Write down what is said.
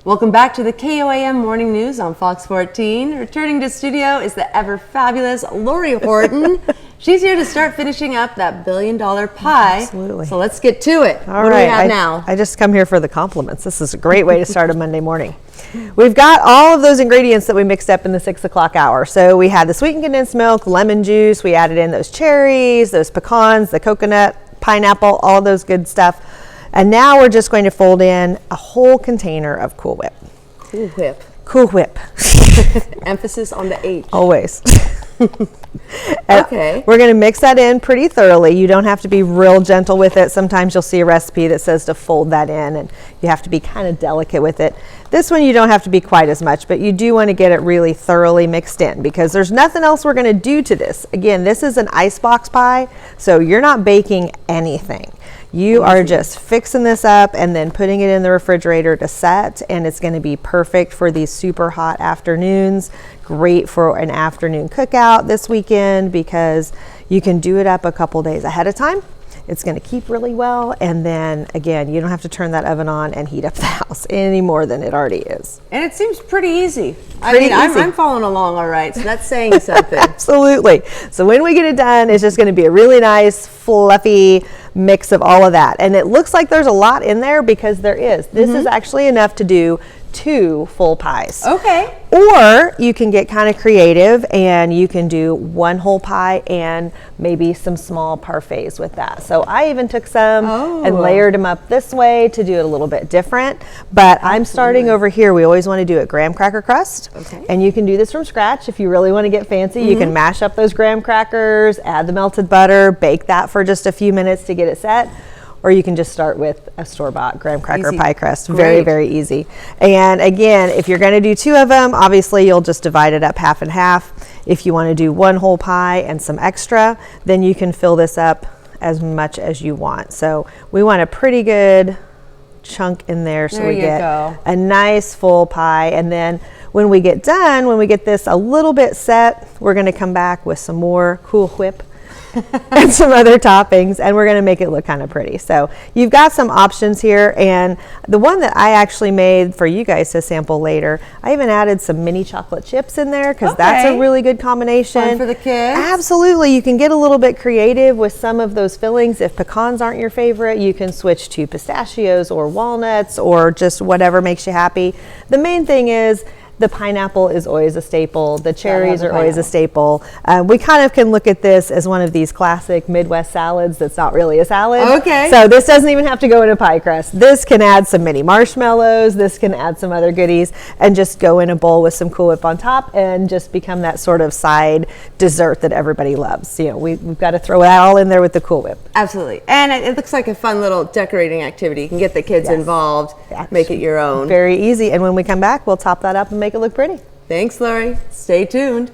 Welcome back to the KOAM Morning News on Fox 14. Returning to studio is the ever fabulous Lori Horton. She's here to start finishing up that $1 billion pie. Absolutely. So let's get to it. All what right. do we have now? I just come here for the compliments. This is a great way to start a Monday morning. We've got all of those ingredients that we mixed up in the 6 o'clock hour. So we had the sweetened condensed milk, lemon juice. We added in those cherries, those pecans, the coconut, pineapple, all those good stuff. And now we're just going to fold in a whole container of Cool Whip. Cool Whip. Cool Whip. Emphasis on the H. Always. Okay. We're going to mix that in pretty thoroughly. You don't have to be real gentle with it. Sometimes you'll see a recipe that says to fold that in, and you have to be kind of delicate with it. This one you don't have to be quite as much, but you do want to get it really thoroughly mixed in because there's nothing else we're going to do to this. Again, this is an icebox pie, so you're not baking anything. You are just fixing this up and then putting it in the refrigerator to set, and it's going to be perfect for these super hot afternoons. Great for an afternoon cookout this weekend because you can do it up a couple days ahead of time. It's going to keep really well, and then again, you don't have to turn that oven on and heat up the house any more than it already is. And it seems pretty easy. Pretty easy. I'm following along all right, so that's saying something. Absolutely. So when we get it done, it's just going to be a really nice, fluffy mix of all of that. And it looks like there's a lot in there because there is. This is actually enough to do 2 full pies. Okay. Or you can get kind of creative and you can do 1 whole pie and maybe some small parfaits with that. So I even took some and layered them up this way to do it a little bit different. But I'm starting over here. We always want to do it graham cracker crust. Okay. And you can do this from scratch if you really want to get fancy. You can mash up those graham crackers, add the melted butter, bake that for just a few minutes to get it set. Or you can just start with a store-bought graham cracker pie crust. Very, very easy. And again, if you're going to do 2 of them, obviously you'll just divide it up half and half. If you want to do 1 whole pie and some extra, then you can fill this up as much as you want. So we want a pretty good chunk in there so we get a nice full pie. And then when we get done, when we get this a little bit set, we're going to come back with some more Cool Whip and some other toppings, and we're going to make it look kind of pretty. So you've got some options here, and the one that I actually made for you guys to sample later, I even added some mini chocolate chips in there because that's a really good combination. Fun for the kids. Absolutely. You can get a little bit creative with some of those fillings. If pecans aren't your favorite, you can switch to pistachios or walnuts or just whatever makes you happy. The main thing is the pineapple is always a staple. The cherries are always a staple. We kind of can look at this as one of these classic Midwest salads that's not really a salad. Okay. So this doesn't even have to go in a pie crust. This can add some mini marshmallows. This can add some other goodies and just go in a bowl with some Cool Whip on top and just become that sort of side dessert that everybody loves. You know, we've got to throw it all in there with the Cool Whip. Absolutely. And it looks like a fun little decorating activity. You can get the kids involved, make it your own. Very easy. And when we come back, we'll top that up and make it look pretty. Thanks, Lori. Stay tuned.